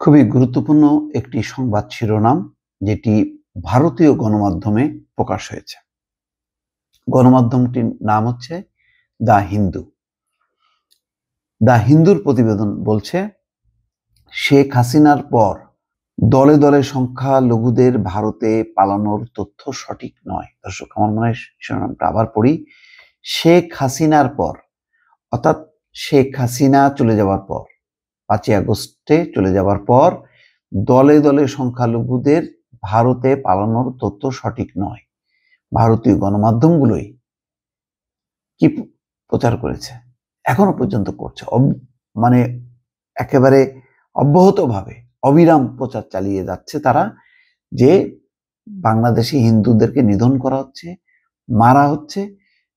খুবই গুরুত্বপূর্ণ একটি সংবাদ শিরোনাম যেটি ভারতীয় গণমাধ্যমে প্রকাশ হয়েছে। গণমাধ্যমটির নাম হচ্ছে দ্য হিন্দু। দ্য হিন্দুর প্রতিবেদন বলছে, শেখ হাসিনার পর দলে দলে সংখ্যালঘুদের ভারতে পালানোর তথ্য সঠিক নয়। দর্শক, আমার মনে হয় শিরোনামটা আবার পড়ি। শেখ হাসিনার পর, অর্থাৎ শেখ হাসিনা চলে যাওয়ার পর, 5ই আগস্টে চলে যাওয়ার পর দলে দলে সংখ্যালঘুদের ভারতে পালানোর তথ্য সঠিক নয়। ভারতীয় গণমাধ্যমগুলোই কি প্রচার করেছে, এখনো পর্যন্ত করছে, মানে একেবারে অব্যাহতভাবে অবিরাম প্রচার চালিয়ে যাচ্ছে তারা, যে বাংলাদেশি হিন্দুদেরকে নিধন করা হচ্ছে, মারা হচ্ছে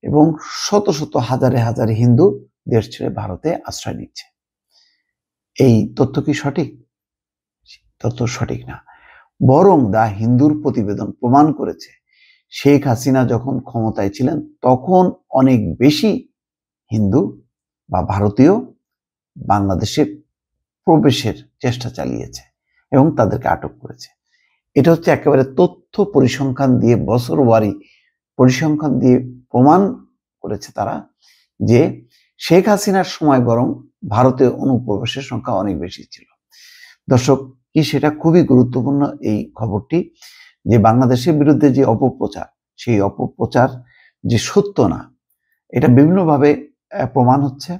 এবং শত শত হাজারে হাজারে হিন্দু দেশ ছেড়ে ভারতে আশ্রয় নিচ্ছে। এই তথ্য কি সঠিক? তথ্য সঠিক না। বরং দ্য হিন্দুর প্রতিবেদন প্রমাণ করেছে, শেখ হাসিনা যখন ক্ষমতায় ছিলেন তখন অনেক বেশি হিন্দু বা ভারতীয় বাংলাদেশে প্রবেশের চেষ্টা চালিয়েছে এবং তাদেরকে আটক করেছে। এটা হচ্ছে একেবারে তথ্য পরিসংখ্যান দিয়ে, বছরওয়ারি পরিসংখ্যান দিয়ে প্রমাণ করেছে তারা, যে শেখ হাসিনার সময় বরং ভারতে অনুপ্রবেশের সংখ্যা অনেক বেশি ছিল। দর্শক, কি সেটা খুবই গুরুত্বপূর্ণ এই খবরটি, যে বাংলাদেশের বিরুদ্ধে যে অপপ্রচার, সেই অপপ্রচার যে সত্য না, এটা বিভিন্নভাবে প্রমাণ হচ্ছে।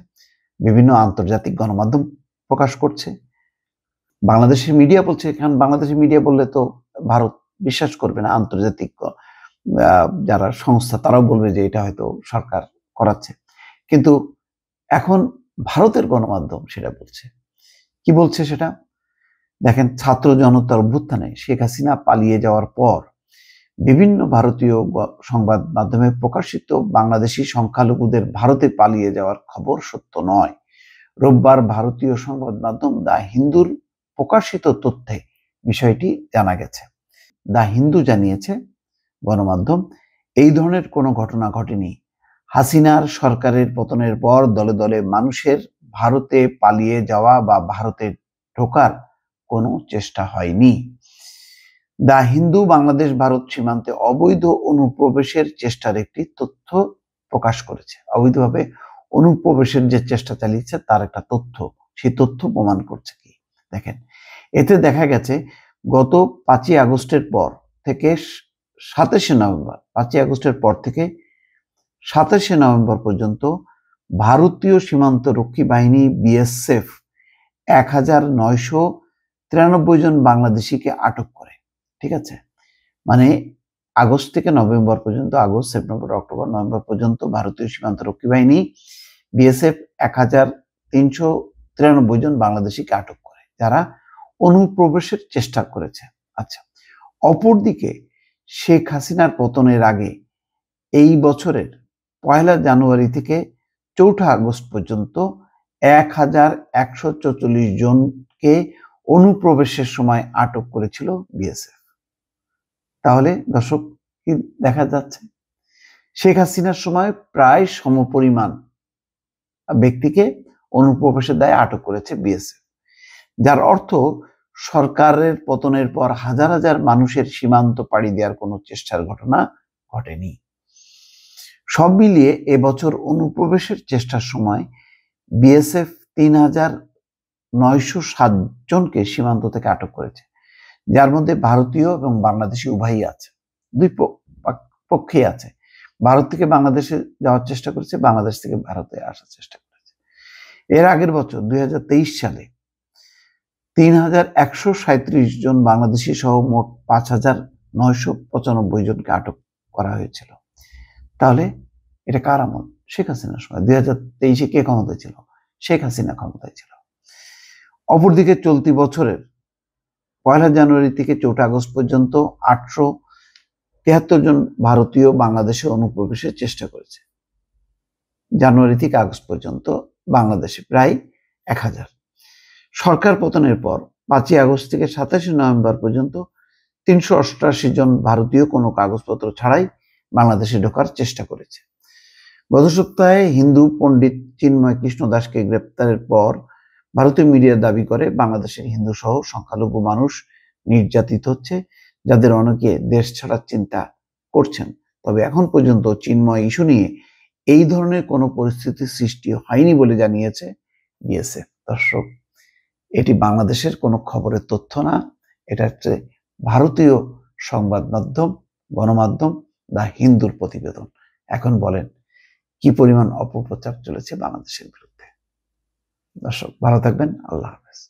বিভিন্ন আন্তর্জাতিক গণমাধ্যম প্রকাশ করছে, বাংলাদেশের মিডিয়া বলছে। কারণ বাংলাদেশের মিডিয়া বললে তো ভারত বিশ্বাস করবে না, আন্তর্জাতিক যারা সংস্থা তারাও বলবে যে এটা হয়তো সরকার করাচ্ছে। কিন্তু এখন ভারতের গণমাধ্যম সেটা বলছে। কি বলছে সেটা দেখেন। ছাত্র জনতার অভ্যুত্থানে শেখ হাসিনা পালিয়ে যাওয়ার পর বিভিন্ন ভারতীয় সংবাদ মাধ্যমে প্রকাশিত বাংলাদেশি সংখ্যালঘুদের ভারতে পালিয়ে যাওয়ার খবর সত্য নয়। রোববার ভারতীয় সংবাদ মাধ্যম দ্য হিন্দুর প্রকাশিত তথ্যে বিষয়টি জানা গেছে। দ্য হিন্দু জানিয়েছে, গণমাধ্যম, এই ধরনের কোনো ঘটনা ঘটেনি। হাসিনার সরকারের পতনের পর দলে দলে মানুষের ভারতে পালিয়ে যাওয়া বা ভারতে ঢোকার কোনো চেষ্টা হয়নি। দ্য হিন্দু বাংলাদেশ ভারত সীমান্তে অবৈধ অনুপ্রবেশের চেষ্টার একটি তথ্য প্রকাশ করেছে। অবৈধভাবে অনুপ্রবেশের যে চেষ্টা চালিয়েছে তার একটা তথ্য, সেই তথ্য প্রমাণ করছে কি দেখেন। এতে দেখা গেছে গত 5ই আগস্টের পর থেকে 27শে নভেম্বর, 5ই আগস্টের পর থেকে 27শে নভেম্বর পর্যন্ত ভারতীয় সীমান্ত রক্ষী বাহিনী বিএসএফ 1993 জন বাংলাদেশিকে আটক করে। ঠিক আছে, মানে আগস্ট থেকে নভেম্বর পর্যন্ত, আগস্ট, সেপ্টেম্বর, অক্টোবর, নভেম্বর পর্যন্ত ভারতীয় সীমান্ত রক্ষী বাহিনী বিএসএফ 1393 জন বাংলাদেশিকে আটক করে, যারা অনুপ্রবেশের চেষ্টা করেছে। আচ্ছা, অপরদিকে শেখ হাসিনার পতনের আগে এই বছরের 1 জানুয়ারি থেকে 4 আগস্ট পর্যন্ত 1144 জনকে অনুপ্রবেশের সময় আটক করেছিল বিএসএফ। তাহলে দর্শক, কি দেখা যাচ্ছে? শেখ হাসিনার সময় প্রায় সমপরিমাণ ব্যক্তিকে অনুপ্রবেশের দায়ে আটক করেছে বিএসএফ, যার অর্থ সরকারের পতনের পর হাজার হাজার মানুষের সীমান্ত পাড়ি দেওয়ার কোনো চেষ্টার ঘটনা ঘটেনি। সব মিলিয়ে এবছর অনুপ্রবেশের চেষ্টার সময় বিএসএফ 3907 জনকে সীমান্ত থেকে আটক করেছে, যার মধ্যে ভারতীয় এবং বাংলাদেশি উভয়ই আছে। দুই পক্ষেই আছে। ভারত থেকে বাংলাদেশে যাওয়ার চেষ্টা করেছে, বাংলাদেশ থেকে ভারতে আসার চেষ্টা করেছে। এর আগের বছর 2023 সালে 3137 জন বাংলাদেশি সহ মোট 5995 জনকে আটক করা হয়েছিল। তাহলে এটা কার আমল? শেখ হাসিনার সময়। 2023-এ কে ক্ষমতায় ছিল? শেখ হাসিনা ক্ষমতায় ছিল। অপরদিকে চলতি বছরের 1 জানুয়ারি থেকে 4 আগস্ট পর্যন্ত 873 জন ভারতীয় বাংলাদেশে অনুপ্রবেশের চেষ্টা করেছে। জানুয়ারি থেকে আগস্ট পর্যন্ত বাংলাদেশে প্রায় 1000। সরকার পতনের পর 5ই আগস্ট থেকে 27শে নভেম্বর পর্যন্ত 388 জন ভারতীয় কোনো কাগজপত্র ছাড়াই বাংলাদেশে ঢোকার চেষ্টা করেছে। গত সপ্তাহে হিন্দু পণ্ডিত চিন্ময় কৃষ্ণ দাসকে গ্রেপ্তারের পর ভারতীয় মিডিয়া দাবি করে বাংলাদেশের হিন্দু সহ সংখ্যালঘু মানুষ নির্যাতিত হচ্ছে, যাদের অনেকে দেশ ছাড়ার চিন্তা করছেন। তবে এখন পর্যন্ত চিন্ময় ইস্যু নিয়ে এই ধরনের কোনো পরিস্থিতির সৃষ্টি হয়নি বলে জানিয়েছে বিএসএফ। দর্শক, এটি বাংলাদেশের কোনো খবরের তথ্য না, এটা হচ্ছে ভারতীয় সংবাদ মাধ্যম, গণমাধ্যম দ্য হিন্দুর প্রতিবেদন। এখন বলেন কি পরিমাণ অপপ্রচার চলেছে বাংলাদেশের বিরুদ্ধে। দর্শক, ভালো থাকবেন। আল্লাহ হাফেজ।